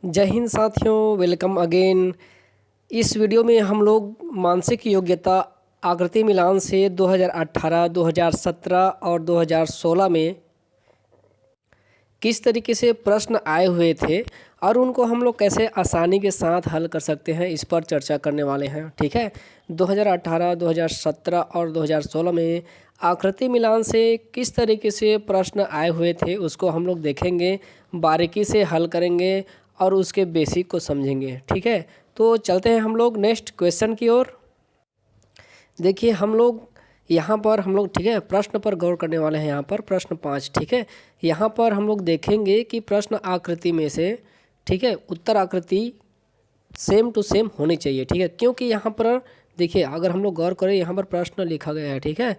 जय हिंद साथियों, welcome again. इस वीडियो में हम लोग मानसिक योग्यता आकृति मिलान से 2018, 2017 और 2016 में किस तरीके से प्रश्न आए हुए थे और उनको हम लोग कैसे आसानी के साथ हल कर सकते हैं, इस पर चर्चा करने वाले हैं। ठीक है, 2018, 2017 और 2016 में आकृति मिलान से किस तरीके से प्रश्न आए हुए थे उसको हम लोग देखेंगे, बारीकी से हल करेंगे और उसके बेसिक को समझेंगे। ठीक है, तो चलते हैं हम लोग नेक्स्ट क्वेश्चन की ओर। देखिए हम लोग यहाँ पर ठीक है प्रश्न पर गौर करने वाले हैं। यहाँ पर प्रश्न 5। ठीक है, यहाँ पर हम लोग देखेंगे कि प्रश्न आकृति में से ठीक है उत्तर आकृति सेम टू सेम होनी चाहिए। ठीक है, क्योंकि यहाँ पर देखिए अगर हम लोग गौर करें यहाँ पर प्रश्न लिखा गया है ठीक है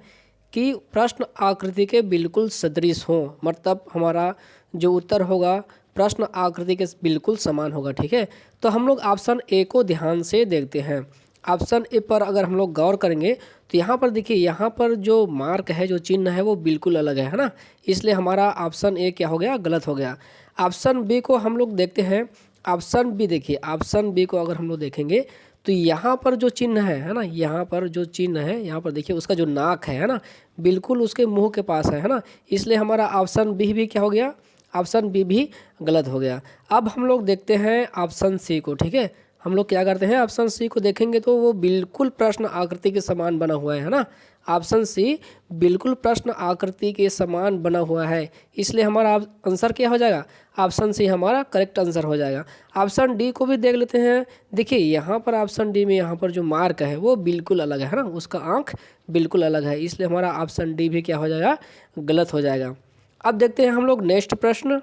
कि प्रश्न आकृति के बिल्कुल सदृश हो, मतलब हमारा जो उत्तर होगा प्रश्न आकृति के बिल्कुल समान होगा। ठीक है, तो हम लोग ऑप्शन ए को ध्यान से देखते हैं। ऑप्शन ए पर अगर हम लोग गौर करेंगे तो यहाँ पर देखिए यहाँ पर जो मार्क है, जो चिन्ह है वो बिल्कुल अलग है ना, इसलिए हमारा ऑप्शन ए क्या हो गया, गलत हो गया। ऑप्शन बी को हम लोग देखते हैं। ऑप्शन बी देखिए, ऑप्शन बी को अगर हम लोग देखेंगे तो यहाँ पर जो चिन्ह है ना, यहाँ पर जो चिन्ह है यहाँ पर देखिए उसका जो नाक है ना बिल्कुल उसके मुंह के पास है ना, इसलिए हमारा ऑप्शन बी भी क्या हो गया, ऑप्शन बी भी गलत हो गया। अब हम लोग देखते हैं ऑप्शन सी को। ठीक है, हम लोग क्या करते हैं, ऑप्शन सी को देखेंगे तो वो बिल्कुल प्रश्न आकृति के समान बना हुआ है ना। ऑप्शन सी बिल्कुल प्रश्न आकृति के समान बना हुआ है, इसलिए हमारा आंसर क्या हो जाएगा, ऑप्शन सी हमारा करेक्ट आंसर हो जाएगा। ऑप्शन डी को भी देख लेते हैं। देखिए यहाँ पर ऑप्शन डी में यहाँ पर जो मार्क है वो बिल्कुल अलग है ना, उसका आँख बिल्कुल अलग है, इसलिए हमारा ऑप्शन डी भी क्या हो जाएगा, गलत हो जाएगा। अब देखते हैं हम लोग नेक्स्ट प्रश्न।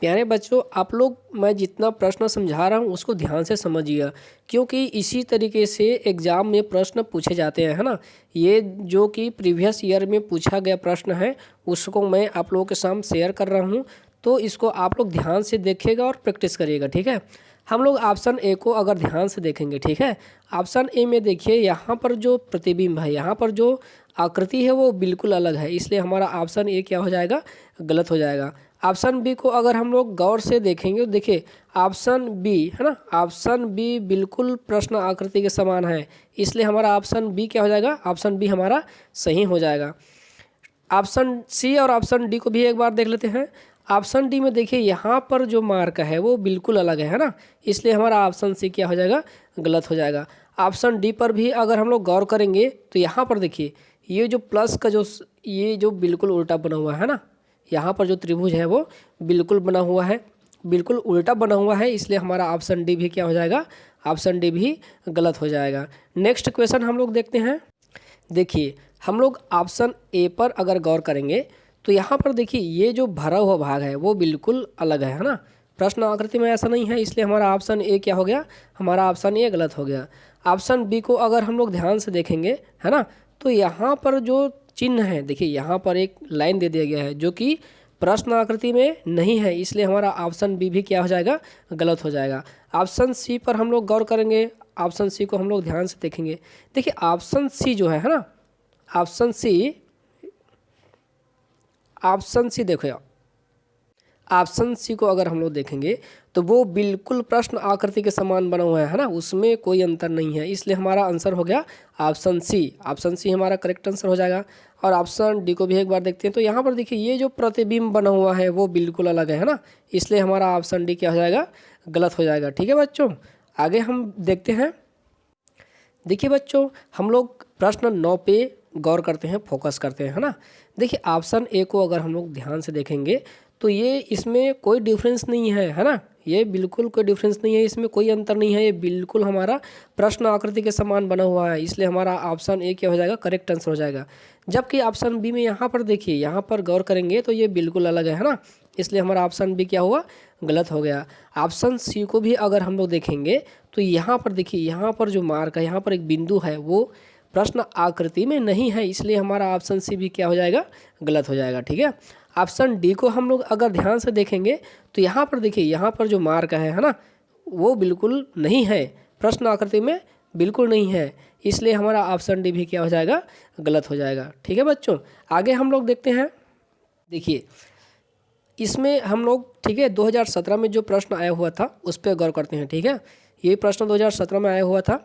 प्यारे बच्चों, आप लोग मैं जितना प्रश्न समझा रहा हूँ उसको ध्यान से समझिएगा, क्योंकि इसी तरीके से एग्ज़ाम में प्रश्न पूछे जाते हैं है ना। ये जो कि प्रीवियस ईयर में पूछा गया प्रश्न है उसको मैं आप लोगों के सामने शेयर कर रहा हूँ, तो इसको आप लोग ध्यान से देखिएगा और प्रैक्टिस करिएगा। ठीक है, हम लोग ऑप्शन ए को अगर ध्यान से देखेंगे, ठीक है, ऑप्शन ए में देखिए यहाँ पर जो प्रतिबिंब है, यहाँ पर जो आकृति है वो बिल्कुल अलग है, इसलिए हमारा ऑप्शन ए क्या हो जाएगा, गलत हो जाएगा। ऑप्शन बी को अगर हम लोग गौर से देखेंगे तो देखिए ऑप्शन बी है ना, ऑप्शन बी बिल्कुल प्रश्न आकृति के समान है, इसलिए हमारा ऑप्शन बी क्या हो जाएगा, ऑप्शन बी हमारा सही हो जाएगा। ऑप्शन सी और ऑप्शन डी को भी एक बार देख लेते हैं। ऑप्शन डी में देखिए यहाँ पर जो मार्क है वो बिल्कुल अलग है ना, इसलिए हमारा ऑप्शन सी क्या हो जाएगा, गलत हो जाएगा। ऑप्शन डी पर भी अगर हम लोग गौर करेंगे तो यहाँ पर देखिए ये जो प्लस का जो ये जो बिल्कुल उल्टा बना हुआ है ना, यहाँ पर जो त्रिभुज है वो बिल्कुल बना हुआ है, बिल्कुल उल्टा बना हुआ है, इसलिए हमारा ऑप्शन डी भी क्या हो जाएगा, ऑप्शन डी भी गलत हो जाएगा। नेक्स्ट क्वेश्चन हम लोग देखते हैं। देखिए हम लोग ऑप्शन ए पर अगर गौर करेंगे तो यहाँ पर देखिए ये जो भरा हुआ भाग है वो बिल्कुल अलग है ना, प्रश्न आकृति में ऐसा नहीं है, इसलिए हमारा ऑप्शन ए क्या हो गया, हमारा ऑप्शन ए गलत हो गया। ऑप्शन बी को अगर हम लोग ध्यान से देखेंगे है ना, तो यहाँ पर जो चिन्ह है देखिए यहाँ पर एक लाइन दे दिया गया है जो कि प्रश्न आकृति में नहीं है, इसलिए हमारा ऑप्शन बी भी क्या हो जाएगा, गलत हो जाएगा। ऑप्शन सी पर हम लोग गौर करेंगे, ऑप्शन सी को हम लोग ध्यान से देखेंगे। देखिए ऑप्शन सी जो है ना, ऑप्शन सी देखो, ऑप्शन सी को अगर हम लोग देखेंगे तो वो बिल्कुल प्रश्न आकृति के समान बना हुआ है ना, उसमें कोई अंतर नहीं है, इसलिए हमारा आंसर हो गया ऑप्शन सी। ऑप्शन सी हमारा करेक्ट आंसर हो जाएगा। और ऑप्शन डी को भी एक बार देखते हैं तो यहाँ पर देखिए ये जो प्रतिबिंब बना हुआ है वो बिल्कुल अलग है ना, इसलिए हमारा ऑप्शन डी क्या हो जाएगा, गलत हो जाएगा। ठीक है बच्चों, आगे हम देखते हैं। देखिए बच्चों हम लोग प्रश्न 9 पे गौर करते हैं, फोकस करते हैं है ना। देखिए ऑप्शन ए को अगर हम लोग ध्यान से देखेंगे तो ये इसमें कोई डिफरेंस नहीं है ना, ये बिल्कुल कोई डिफरेंस नहीं है, इसमें कोई अंतर नहीं है, ये बिल्कुल हमारा प्रश्न आकृति के समान बना हुआ है, इसलिए हमारा ऑप्शन ए क्या हो जाएगा, करेक्ट आंसर हो जाएगा। जबकि ऑप्शन बी में यहाँ पर देखिए यहाँ पर गौर करेंगे तो ये बिल्कुल अलग है ना, इसलिए हमारा ऑप्शन बी क्या हुआ, गलत हो गया। ऑप्शन सी को भी अगर हम लोग देखेंगे तो यहाँ पर देखिए यहाँ पर जो मार्क है, यहाँ पर एक बिंदु है वो प्रश्न आकृति में नहीं है, इसलिए हमारा ऑप्शन सी भी क्या हो जाएगा, गलत हो जाएगा। ठीक है, ऑप्शन डी को हम लोग अगर ध्यान से देखेंगे तो यहाँ पर देखिए यहाँ पर जो मार्क है ना वो बिल्कुल नहीं है, प्रश्न आकृति में बिल्कुल नहीं है, इसलिए हमारा ऑप्शन डी भी क्या हो जाएगा, गलत हो जाएगा। ठीक है बच्चों, आगे हम लोग देखते हैं। देखिए इसमें हम लोग, ठीक है, 2017 में जो प्रश्न आया हुआ था उस पर गौर करते हैं। ठीक है, ये प्रश्न 2017 में आया हुआ था।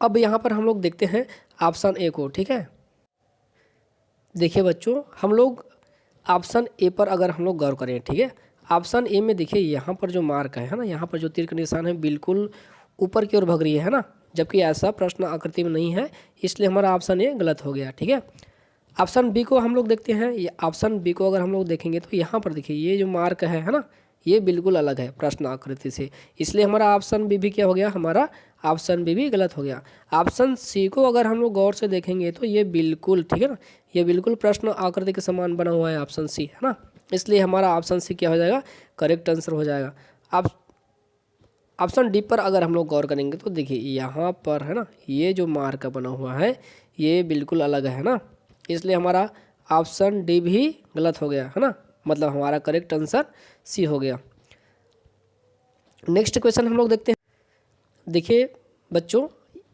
अब यहाँ पर हम लोग देखते हैं ऑप्शन ए को। ठीक है, देखिए बच्चों, हम लोग ऑप्शन ए पर अगर हम लोग गौर करें, ठीक है, ऑप्शन ए में देखिए यहाँ पर जो मार्क है ना, यहाँ पर जो तीर का निशान है बिल्कुल ऊपर की ओर भग रही है ना, जबकि ऐसा प्रश्न आकृति में नहीं है, इसलिए हमारा ऑप्शन ए गलत हो गया। ठीक है, ऑप्शन बी को हम लोग देखते हैं। ये ऑप्शन बी को अगर हम लोग देखेंगे तो यहाँ पर देखिए ये जो मार्क है ना, ये बिल्कुल अलग है प्रश्न आकृति से, इसलिए हमारा ऑप्शन बी भी क्या हो गया, हमारा ऑप्शन बी भी गलत हो गया। ऑप्शन सी को अगर हम लोग गौर से देखेंगे तो ये बिल्कुल, ठीक है ना, ये बिल्कुल प्रश्न आकृति के समान बना हुआ है ऑप्शन सी, है ना, इसलिए हमारा ऑप्शन सी क्या हो जाएगा, करेक्ट आंसर हो जाएगा। अब ऑप्शन डी पर अगर हम लोग गौर करेंगे तो देखिए यहाँ पर है ना, ये जो मार्क बना हुआ है ये बिल्कुल अलग है ना, इसलिए हमारा ऑप्शन डी भी गलत हो गया, है ना, मतलब हमारा करेक्ट आंसर सी हो गया। नेक्स्ट क्वेश्चन हम लोग देखते हैं। देखिए बच्चों,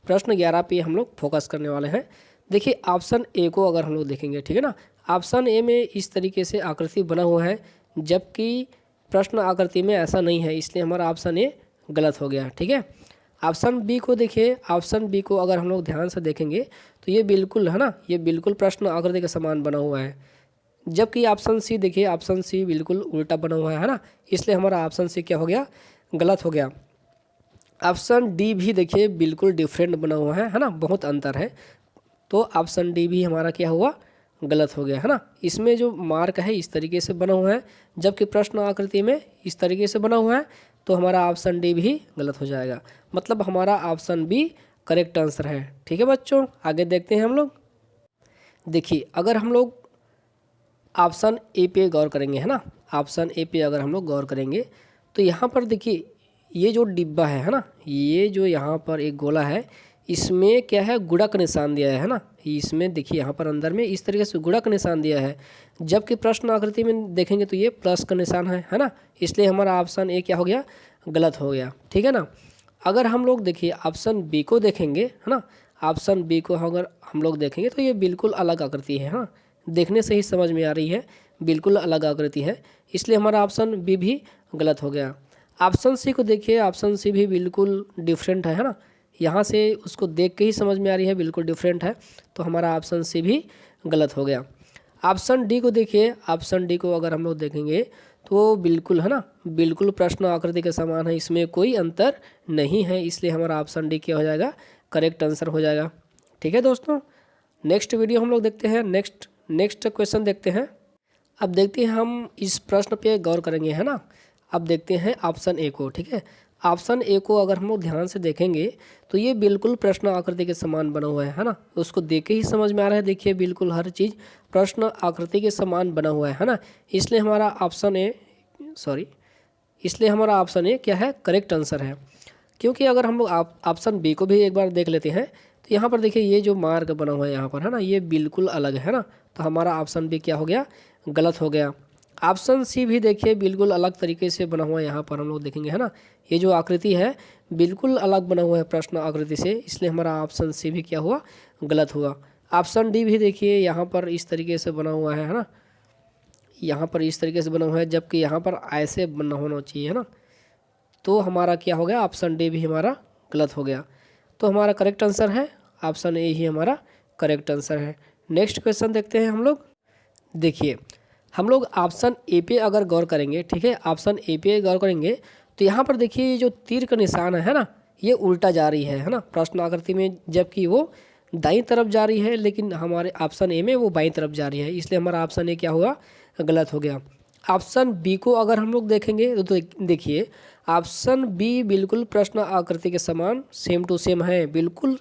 प्रश्न 11 पे हम लोग फोकस करने वाले हैं। देखिए ऑप्शन ए को अगर हम लोग देखेंगे, ठीक है ना, ऑप्शन ए में इस तरीके से आकृति बना हुआ है, जबकि प्रश्न आकृति में ऐसा नहीं है, इसलिए हमारा ऑप्शन ए गलत हो गया। ठीक है, ऑप्शन बी को देखिए, ऑप्शन बी को अगर हम लोग ध्यान से देखेंगे तो ये बिल्कुल, है ना, ये बिल्कुल प्रश्न आकृति के समान बना हुआ है, जबकि ऑप्शन सी देखिए, ऑप्शन सी बिल्कुल उल्टा बना हुआ है ना, इसलिए हमारा ऑप्शन सी क्या हो गया, गलत हो गया। ऑप्शन डी भी देखिए बिल्कुल डिफरेंट बना हुआ है ना, बहुत अंतर है, तो ऑप्शन डी भी हमारा क्या हुआ, गलत हो गया, है ना। इसमें जो मार्क है इस तरीके से बना हुआ है, जबकि प्रश्न आकृति में इस तरीके से बना हुआ है, तो हमारा ऑप्शन डी भी गलत हो जाएगा, मतलब हमारा ऑप्शन बी करेक्ट आंसर है। ठीक है बच्चों, आगे देखते हैं हम लोग। देखिए अगर हम लोग ऑप्शन ए पे गौर करेंगे, है ना, ऑप्शन ए पे अगर हम लोग गौर करेंगे तो यहाँ पर देखिए ये जो डिब्बा है ना, ये जो यहाँ पर एक गोला है, इसमें क्या है, गुणा का निशान दिया है ना, इसमें देखिए यहाँ पर अंदर में इस तरीके से गुणा का निशान दिया है, जबकि प्रश्न आकृति में देखेंगे तो ये प्लस का निशान है ना, इसलिए हमारा ऑप्शन ए क्या हो गया, गलत हो गया। ठीक है ना। अगर हम लोग देखिए ऑप्शन बी को देखेंगे, है ना, ऑप्शन बी को अगर हम लोग देखेंगे तो ये बिल्कुल अलग आकृति है, हाँ, देखने से ही समझ में आ रही है, बिल्कुल अलग आकृति है, इसलिए हमारा ऑप्शन बी भी गलत हो गया। ऑप्शन सी को देखिए, ऑप्शन सी भी बिल्कुल डिफरेंट है ना, यहाँ से उसको देख के ही समझ में आ रही है बिल्कुल डिफरेंट है, तो हमारा ऑप्शन सी भी गलत हो गया। ऑप्शन डी को देखिए, ऑप्शन डी को अगर हम लोग देखेंगे तो बिल्कुल, है ना, बिल्कुल प्रश्न आकृति के समान है, इसमें कोई अंतर नहीं है, इसलिए हमारा ऑप्शन डी क्या हो जाएगा, करेक्ट आंसर हो जाएगा। ठीक है दोस्तों, नेक्स्ट वीडियो हम लोग देखते हैं, नेक्स्ट क्वेश्चन देखते हैं। अब देखते हैं हम इस प्रश्न पे गौर करेंगे, है ना। अब देखते हैं ऑप्शन ए को। ठीक है, ऑप्शन ए को अगर हम लोग ध्यान से देखेंगे तो ये बिल्कुल प्रश्न आकृति के समान बना हुआ है ना, उसको देख के ही समझ में आ रहा है, देखिए बिल्कुल हर चीज़ प्रश्न आकृति के समान बना हुआ है ना, इसलिए हमारा ऑप्शन ए, इसलिए हमारा ऑप्शन ए क्या है, करेक्ट आंसर है। क्योंकि अगर हम लोग ऑप्शन बी को भी एक बार देख लेते हैं तो यहाँ पर देखिए ये जो मार्क बना हुआ है यहाँ पर, है ना, ये बिल्कुल अलग है ना, तो हमारा ऑप्शन बी क्या हो गया, गलत हो गया। ऑप्शन सी भी देखिए बिल्कुल अलग तरीके से बना हुआ है, यहाँ पर हम लोग देखेंगे, है ना, ये जो आकृति है बिल्कुल अलग बना हुआ है प्रश्न आकृति से, इसलिए हमारा ऑप्शन सी भी क्या हुआ, गलत हुआ। ऑप्शन डी भी देखिए यहाँ पर इस तरीके से बना हुआ है ना, यहाँ पर इस तरीके से बना हुआ है, जबकि यहाँ पर ऐसे बनना होना चाहिए, है ना, तो हमारा क्या हो गया, ऑप्शन डी भी हमारा गलत हो गया, तो हमारा करेक्ट आंसर है ऑप्शन ए ही हमारा करेक्ट आंसर है। नेक्स्ट क्वेश्चन देखते हैं हम लोग। देखिए हम लोग ऑप्शन ए पे अगर गौर करेंगे, ठीक है, ऑप्शन ए पे गौर करेंगे तो यहाँ पर देखिए ये जो तीर का निशान है ना, ये उल्टा जा रही है ना, प्रश्न आकृति में, जबकि वो दाईं तरफ जा रही है, लेकिन हमारे ऑप्शन ए में वो बाईं तरफ जा रही है, इसलिए हमारा ऑप्शन ए क्या हुआ, गलत हो गया। ऑप्शन बी को अगर हम लोग देखेंगे तो देखिए ऑप्शन बी बिल्कुल प्रश्न आकृति के समान, सेम टू सेम है, बिल्कुल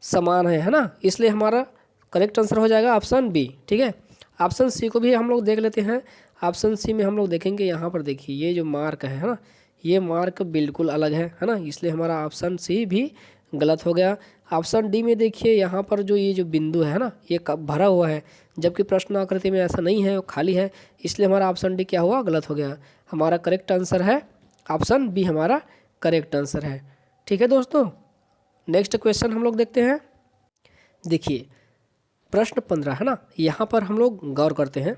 समान है ना, इसलिए हमारा करेक्ट आंसर हो जाएगा ऑप्शन बी। ठीक है, ऑप्शन सी को भी हम लोग देख लेते हैं। ऑप्शन सी में हम लोग देखेंगे, यहाँ पर देखिए ये जो मार्क है ना, ये मार्क बिल्कुल अलग है ना, इसलिए हमारा ऑप्शन सी भी गलत हो गया। ऑप्शन डी में देखिए यहाँ पर जो ये जो बिंदु है ना, ये भरा हुआ है, जबकि प्रश्न आकृति में ऐसा नहीं है, वो खाली है, इसलिए हमारा ऑप्शन डी क्या हुआ, गलत हो गया। हमारा करेक्ट आंसर है ऑप्शन बी, हमारा करेक्ट आंसर है। ठीक है दोस्तों, नेक्स्ट क्वेश्चन हम लोग देखते हैं। देखिए प्रश्न 15 है ना, यहाँ पर हम लोग गौर करते हैं।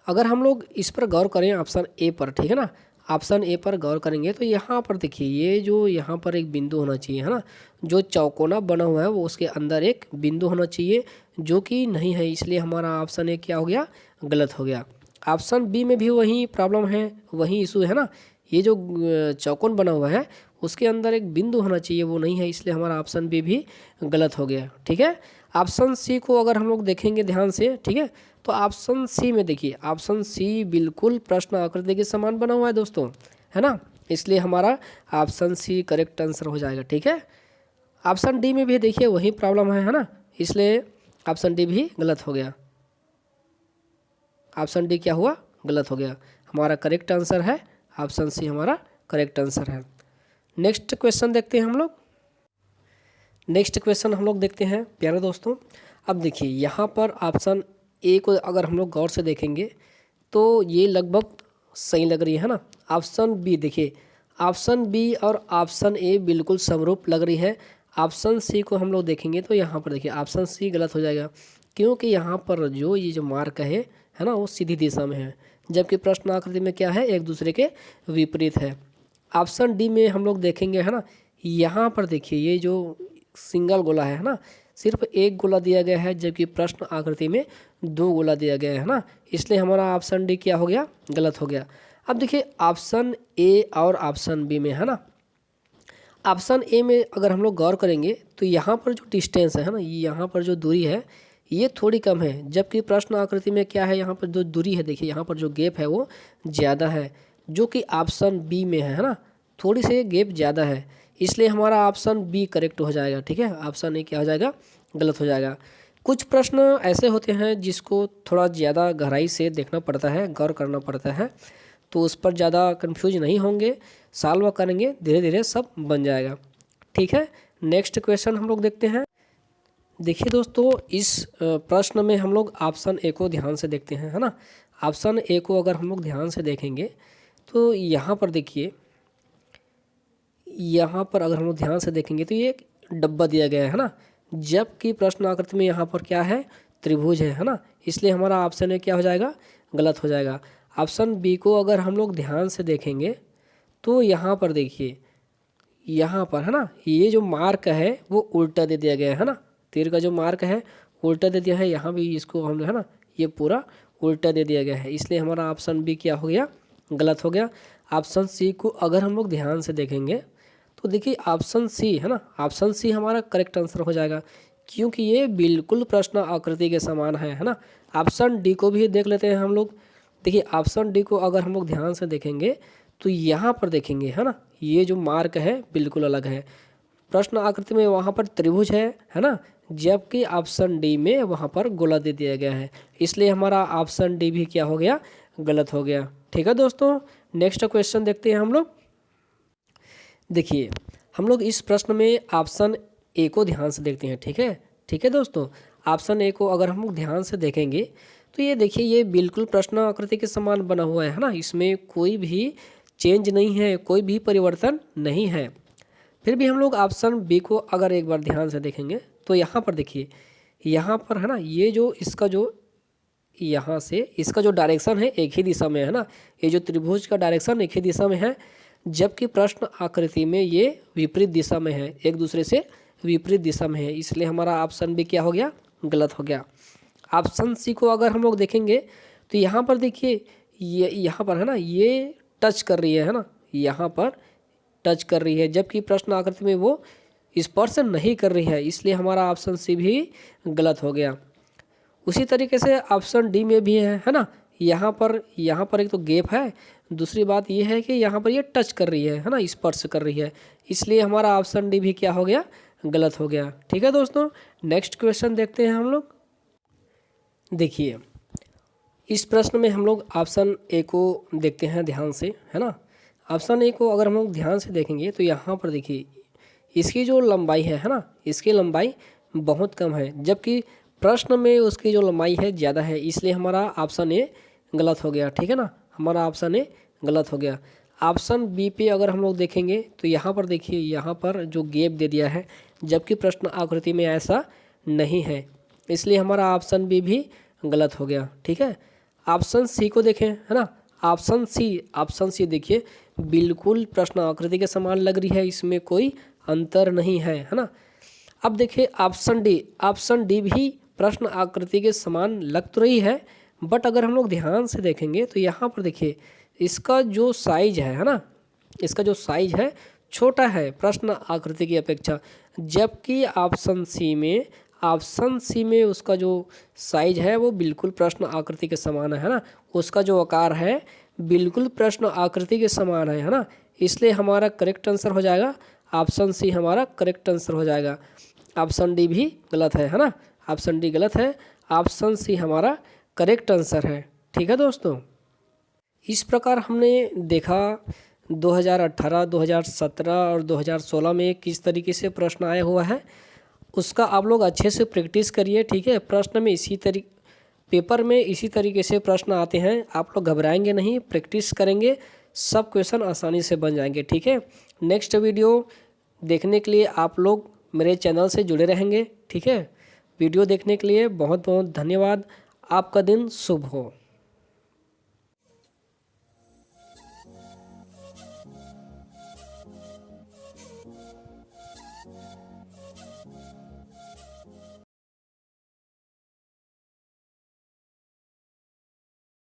अगर हम लोग इस पर गौर करें ऑप्शन ए पर, ठीक है ना, ऑप्शन ए पर गौर करेंगे तो यहाँ पर देखिए ये जो यहाँ पर एक बिंदु होना चाहिए, है ना, जो चौकोना बना हुआ है वो उसके अंदर एक बिंदु होना चाहिए जो कि नहीं है, इसलिए हमारा ऑप्शन ए क्या हो गया, गलत हो गया। ऑप्शन बी में भी वही प्रॉब्लम है, वही इशू है ना, ये जो चौकोन बना हुआ है उसके अंदर एक बिंदु होना चाहिए, वो नहीं है, इसलिए हमारा ऑप्शन बी भी गलत हो गया। ठीक है, ऑप्शन सी को अगर हम लोग देखेंगे ध्यान से, ठीक है, तो ऑप्शन सी में देखिए ऑप्शन सी बिल्कुल प्रश्न आकृति के समान बना हुआ है दोस्तों, है ना, इसलिए हमारा ऑप्शन सी करेक्ट आंसर हो जाएगा। ठीक है, ऑप्शन डी में भी देखिए वही प्रॉब्लम है ना, इसलिए ऑप्शन डी भी गलत हो गया। ऑप्शन डी क्या हुआ, गलत हो गया। हमारा करेक्ट आंसर है ऑप्शन सी, हमारा करेक्ट आंसर है। नेक्स्ट क्वेश्चन देखते हैं हम लोग। नेक्स्ट क्वेश्चन हम लोग देखते हैं प्यारे दोस्तों। अब देखिए यहाँ पर ऑप्शन ए को अगर हम लोग गौर से देखेंगे तो ये लगभग सही लग रही है ना। ऑप्शन बी देखिए, ऑप्शन बी और ऑप्शन ए बिल्कुल समरूप लग रही है। ऑप्शन सी को हम लोग देखेंगे तो यहाँ पर देखिए ऑप्शन सी गलत हो जाएगा, क्योंकि यहाँ पर जो ये जो मार्क है ना, वो सीधी दिशा में है, जबकि प्रश्न आकृति में क्या है, एक दूसरे के विपरीत है। ऑप्शन डी में हम लोग देखेंगे, है ना, यहाँ पर देखिए ये जो सिंगल गोला है ना, सिर्फ एक गोला दिया गया है, जबकि प्रश्न आकृति में दो गोला दिया गया है ना, इसलिए हमारा ऑप्शन डी क्या हो गया, गलत हो गया। अब देखिए ऑप्शन ए और ऑप्शन बी में, है ना, ऑप्शन ए में अगर हम लोग गौर करेंगे तो यहाँ पर जो डिस्टेंस है ना, यहाँ पर जो दूरी है ये थोड़ी कम है, जबकि प्रश्न आकृति में क्या है, यहाँ पर जो दूरी है देखिए यहाँ पर जो गैप है वो ज़्यादा है, जो कि ऑप्शन बी में है ना, थोड़ी सी गैप ज़्यादा है, इसलिए हमारा ऑप्शन बी करेक्ट हो जाएगा। ठीक है, ऑप्शन ए क्या हो जाएगा, गलत हो जाएगा। कुछ प्रश्न ऐसे होते हैं जिसको थोड़ा ज़्यादा गहराई से देखना पड़ता है, गौर करना पड़ता है, तो उस पर ज़्यादा कंफ्यूज नहीं होंगे, सॉल्व करेंगे धीरे धीरे सब बन जाएगा। ठीक है, नेक्स्ट क्वेश्चन हम लोग देखते हैं। देखिए दोस्तों, इस प्रश्न में हम लोग ऑप्शन ए को ध्यान से देखते हैं, है ना। ऑप्शन ए को अगर हम लोग ध्यान से देखेंगे तो यहाँ पर देखिए, यहाँ पर अगर हम लोग ध्यान से देखेंगे तो ये एक डब्बा दिया गया है ना, जबकि प्रश्न आकृति में यहाँ पर क्या है, त्रिभुज है ना, इसलिए हमारा ऑप्शन ए क्या हो जाएगा, गलत हो जाएगा। ऑप्शन बी को अगर हम लोग ध्यान से देखेंगे तो यहाँ पर देखिए, यहाँ पर है ना, ये जो मार्क है वो उल्टा दे दिया गया है ना, तीर का जो मार्क है उल्टा दे दिया है, यहाँ भी इसको हम है ना, ये पूरा उल्टा दे दिया गया है, इसलिए हमारा ऑप्शन बी क्या हो गया, गलत हो गया। ऑप्शन सी को अगर हम लोग ध्यान से देखेंगे तो देखिए ऑप्शन सी है ना, ऑप्शन सी हमारा करेक्ट आंसर हो जाएगा, क्योंकि ये बिल्कुल प्रश्न आकृति के समान है ना। ऑप्शन डी को भी देख लेते हैं हम लोग। देखिए ऑप्शन डी को अगर हम लोग ध्यान से देखेंगे तो यहाँ पर देखेंगे, है ना, ये जो मार्क है बिल्कुल अलग है, प्रश्न आकृति में वहाँ पर त्रिभुज है ना, जबकि ऑप्शन डी में वहाँ पर गोला दे दिया गया है, इसलिए हमारा ऑप्शन डी भी क्या हो गया, गलत हो गया। ठीक है दोस्तों, नेक्स्ट क्वेश्चन देखते हैं हम लोग। देखिए हम लोग इस प्रश्न में ऑप्शन ए को ध्यान से देखते हैं। ठीक है दोस्तों, ऑप्शन ए को अगर हम लोग ध्यान से देखेंगे तो ये देखिए ये बिल्कुल प्रश्न आकृति के समान बना हुआ है ना, इसमें कोई भी चेंज नहीं है, कोई भी परिवर्तन नहीं है। फिर भी हम लोग ऑप्शन बी को अगर एक बार ध्यान से देखेंगे तो यहाँ पर देखिए, यहाँ पर है ना, ये जो इसका जो यहाँ से इसका जो डायरेक्शन है एक ही दिशा में है ना, ये जो त्रिभुज का डायरेक्शन एक ही दिशा में है, जबकि प्रश्न आकृति में ये विपरीत दिशा में है, एक दूसरे से विपरीत दिशा में है, इसलिए हमारा ऑप्शन बी क्या हो गया, गलत हो गया। ऑप्शन सी को अगर हम लोग देखेंगे तो यहाँ पर देखिए, ये यहाँ पर है ना, ये टच कर रही है ना, यहाँ पर टच कर रही है, जबकि प्रश्न आकृति में वो स्पर्श नहीं कर रही है, इसलिए हमारा ऑप्शन सी भी गलत हो गया। उसी तरीके से ऑप्शन डी में भी है ना, यहाँ पर एक तो गैप है, दूसरी बात ये है कि यहाँ पर ये टच कर रही है ना, स्पर्श कर रही है, इसलिए हमारा ऑप्शन डी भी क्या हो गया, गलत हो गया। ठीक है दोस्तों, नेक्स्ट क्वेश्चन देखते हैं हम लोग। देखिए इस प्रश्न में हम लोग ऑप्शन ए को देखते हैं ध्यान से, है ना। ऑप्शन ए को अगर हम लोग ध्यान से देखेंगे तो यहाँ पर देखिए इसकी जो लंबाई है ना, इसकी लंबाई बहुत कम है, जबकि प्रश्न में उसकी जो लंबाई है ज़्यादा है, इसलिए हमारा ऑप्शन ए गलत हो गया। ठीक है ना, हमारा ऑप्शन ए गलत हो गया। ऑप्शन बी पे अगर हम लोग देखेंगे तो यहाँ पर देखिए, यहाँ पर जो गैप दे दिया है, जबकि प्रश्न आकृति में ऐसा नहीं है, इसलिए हमारा ऑप्शन बी भी गलत हो गया। ठीक है, ऑप्शन सी को देखें, है ना, ऑप्शन सी देखिए बिल्कुल प्रश्न आकृति के समान लग रही है, इसमें कोई अंतर नहीं है ना। अब देखिए ऑप्शन डी भी प्रश्न आकृति के समान लग तो रही है, बट अगर हम लोग ध्यान से देखेंगे तो यहाँ पर देखिए इसका जो साइज है ना, इसका जो साइज है छोटा है प्रश्न आकृति की अपेक्षा, जबकि ऑप्शन सी में उसका जो साइज है वो बिल्कुल प्रश्न आकृति के समान है ना, उसका जो आकार है बिल्कुल प्रश्न आकृति के समान है ना। इसलिए हमारा करेक्ट आंसर हो जाएगा ऑप्शन सी, हमारा करेक्ट आंसर हो जाएगा। ऑप्शन डी भी गलत है ना, ऑप्शन डी गलत है, ऑप्शन सी हमारा करेक्ट आंसर है। ठीक है दोस्तों, इस प्रकार हमने देखा 2018, 2017 और 2016 में किस तरीके से प्रश्न आया हुआ है, उसका आप लोग अच्छे से प्रैक्टिस करिए। ठीक है, प्रश्न में पेपर में इसी तरीके से प्रश्न आते हैं, आप लोग घबराएंगे नहीं, प्रैक्टिस करेंगे, सब क्वेश्चन आसानी से बन जाएंगे। ठीक है, नेक्स्ट वीडियो देखने के लिए आप लोग मेरे चैनल से जुड़े रहेंगे। ठीक है, वीडियो देखने के लिए बहुत बहुत धन्यवाद। आपका दिन शुभ हो।